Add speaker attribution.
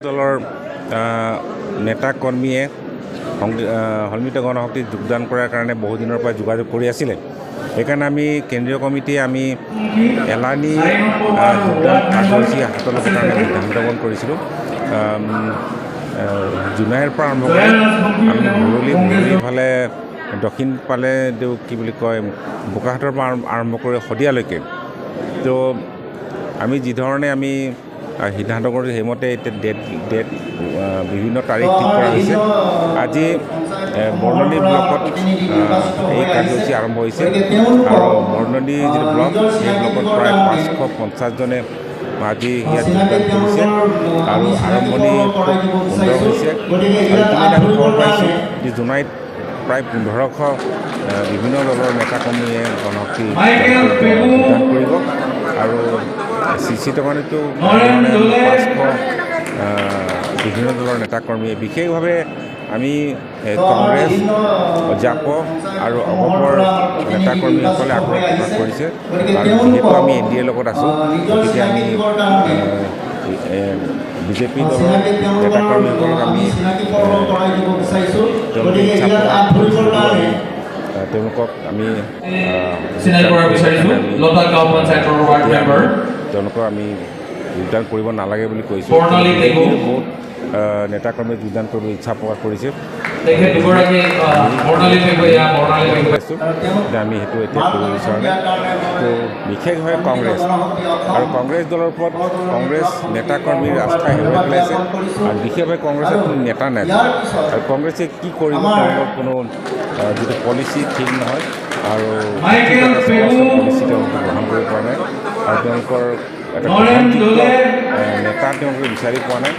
Speaker 1: দলৰ নেতা কৰ্মীয়ে সন্মিলিত গণশক্তিত যোগদান কৰাৰ কাৰণে বহুদিনৰ পৰা যোগাযোগ কৰি আছিলে। সেইকাৰণে আমি কেন্দ্ৰীয় কমিটিয়ে আমি এলানি যোগদান কাৰ্যসূচী হাতত ল'বৰ কাৰণে সিদ্ধান্ত গ্ৰহণ কৰিছিলোঁ। জোনাইৰ পৰা আৰম্ভ কৰি আমি ভৰলীফালে দক্ষিণ পালে কি বুলি কয় বোকাহাটৰ পৰা আৰম্ভ কৰি শদিয়ালৈকে। তো আমি যিধৰণে আমি সিদ্ধান্ত কৰিছোঁ সেইমতে এতিয়া ডেট বিভিন্ন তাৰিখ ঠিক কৰা হৈছে। আজি বৰ্ণালী ব্লকত এই কাৰ্যসূচী আৰম্ভ হৈছে আৰু বৰ্ণালী যিটো ব্লক সেই ব্লকত প্ৰায় 550জনে আজি ইয়াত যোগদান কৰিছে আৰু আৰম্ভণি খুব সুন্দৰ হৈছে। আৰু ইতিমধ্যে আমি খবৰ পাইছোঁ যে জোনাইত প্ৰায় 1500 বিভিন্ন দলৰ নেতাকৰ্মীয়ে গণশক্তি যোগদান কৰিব আৰু চিচিটমানিতো 500 বিভিন্ন দলৰ নেতাকৰ্মীয়ে বিশেষভাৱে আমি কংগ্ৰেছ জাপ আৰু অগপৰ নেতাকৰ্মীসকলে আগ্ৰহ প্ৰকাশ কৰিছে। আৰু যিহেতু আমি NDAৰ লগত আছোঁ গতিকে আমি বিজেপি দলৰ নেতাকৰ্মীসকলক আমি তেওঁলোকক আমি তেওঁলোকক আমি যোগদান কৰিব নালাগে বুলি কৈছোঁ। বহুত নেতাকৰ্মীয়ে যোগদান কৰিব ইচ্ছা প্ৰকাশ কৰিছে। আমি সেইটো এতিয়া কৰিব বিচৰা নাই। তো বিশেষভাৱে কংগ্ৰেছ দলৰ ওপৰত কংগ্ৰেছ নেতাকৰ্মীৰ আস্থা হেৰুৱাই পেলাইছে আৰু বিশেষভাৱে কংগ্ৰেছৰ কোনো নেতা নাই আৰু কংগ্ৰেছে কি কৰিব তেওঁলোকৰ কোনো যিটো পলিচি ঠিক নহয় আৰু পলিচি তেওঁলোকে গ্ৰহণ কৰিব পৰা নাই আৰু তেওঁলোকৰ এটা গ্ৰহণযোগ্য নেতা তেওঁলোকে বিচাৰি পোৱা নাই।